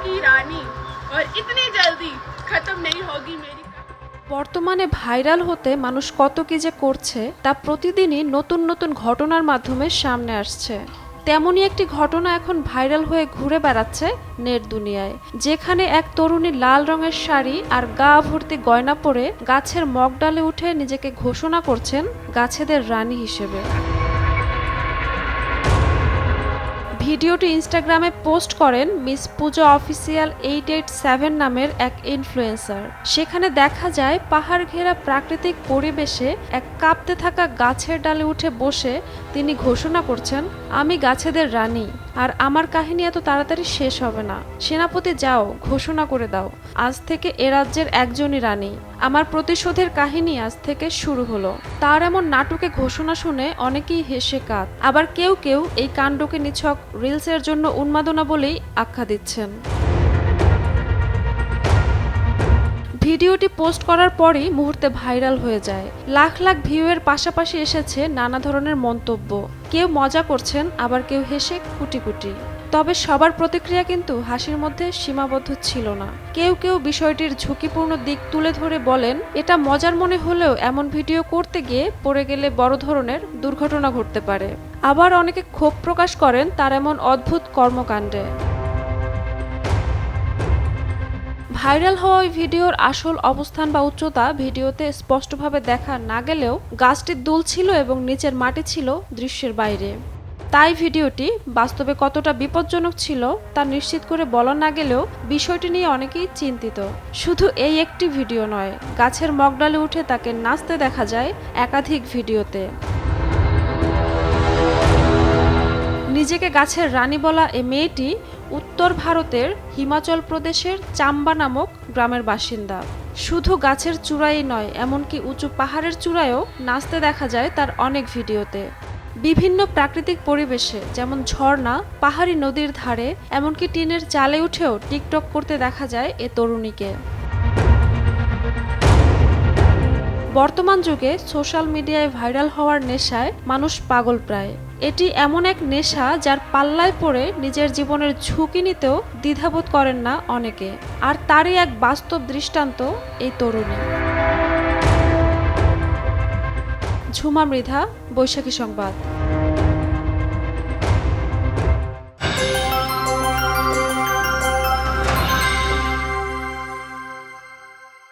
की रानी और इतनी जल्दी खत्म नहीं होगी मेरी। বর্তমানে ভাইরাল হতে মানুষ কত কি যে করছে তা প্রতিদিনই নতুন নতুন ঘটনার মাধ্যমে সামনে আসছে। তেমনই একটি ঘটনা এখন ভাইরাল হয়ে ঘুরে বেড়াচ্ছে নেট দুনিয়ায়, যেখানে এক তরুণী লাল রঙের শাড়ি আর গা ভর্তি গয়না পরে গাছের মগডালে উঠে নিজেকে ঘোষণা করছেন গাছেদের রানী হিসেবে। ভিডিওটি ইনস্টাগ্রামে পোস্ট করেন মিস পূজা অফিসিয়াল 887 নামের এক ইনফ্লুয়েন্সার। সেখানে দেখা যায় পাহাড় ঘেরা প্রাকৃতিক পরিবেশে এক কাঁপতে থাকা গাছের ডালে উঠে বসে তিনি ঘোষণা করছেন, আমি গাছেদের রানী, আর আমার কাহিনী এত তাড়াতাড়ি শেষ হবে না। সেনাপতি যাও, ঘোষণা করে দাও, আজ থেকে এ রাজ্যের একজনই রানী। আমার প্রতিশোধের কাহিনী আজ থেকে শুরু হলো। তার এমন নাটকে ঘোষণা শুনে অনেকেই হেসে কাঁদ, আবার কেউ কেউ এই কাণ্ডকে নিছক রিলসের জন্য উন্মাদনা বলেই আখ্যা দিচ্ছেন। ভিডিওটি পোস্ট করার পরই মুহূর্তে ভাইরাল হয়ে যায়। লাখ লাখ ভিউয়ের পাশাপাশি এসেছে নানা ধরনের মন্তব্য। কেউ মজা করছেন, আবার কেউ হেসে কুটি কুটি। তবে সবার প্রতিক্রিয়া কিন্তু হাসির মধ্যে সীমাবদ্ধ ছিল না। কেউ কেউ বিষয়টির ঝুঁকিপূর্ণ দিক তুলে ধরে বলেন, এটা মজার মনে হলেও এমন ভিডিও করতে গিয়ে পড়ে গেলে বড় ধরনের দুর্ঘটনা ঘটতে পারে। আবার অনেকে ক্ষোভ প্রকাশ করেন তার এমন অদ্ভুত কর্মকাণ্ডে। ভাইরাল হওয়া ওই ভিডিওর আসল অবস্থান বা উচ্চতা ভিডিওতে স্পষ্টভাবে দেখা না গেলেও গাছটির দুল ছিল এবং নিচের মাটি ছিল দৃশ্যের বাইরে। তাই ভিডিওটি বাস্তবে কতটা বিপজ্জনক ছিল তা নিশ্চিত করে বলা না গেলেও বিষয়টি নিয়ে অনেকেই চিন্তিত। শুধু এই একটি ভিডিও নয়, গাছের মগডালে উঠে তাকে নাচতে দেখা যায় একাধিক ভিডিওতে। নিজেকে গাছের রানী বলা এ মেয়েটি উত্তর ভারতের হিমাচল প্রদেশের চাম্বা নামক গ্রামের বাসিন্দা। শুধু গাছের চূড়াই নয়, এমনকি উঁচু পাহাড়ের চূড়ায়ও নাচতে দেখা যায় তার অনেক ভিডিওতে। বিভিন্ন প্রাকৃতিক পরিবেশে যেমন ঝর্ণা, পাহাড়ি নদীর ধারে, এমনকি টিনের চালে উঠেও টিকটক করতে দেখা যায় এ তরুণীকে। বর্তমান যুগে সোশ্যাল মিডিয়ায় ভাইরাল হওয়ার নেশায় মানুষ পাগল প্রায়। এটি এমন এক নেশা যার পাল্লায় পড়ে নিজের জীবনের ঝুঁকি নিতেও দ্বিধাবোধ করেন না অনেকে। আর তারই এক বাস্তব দৃষ্টান্ত এই তরুণী। ঝুমা মৃধা, বৈশাখী সংবাদ।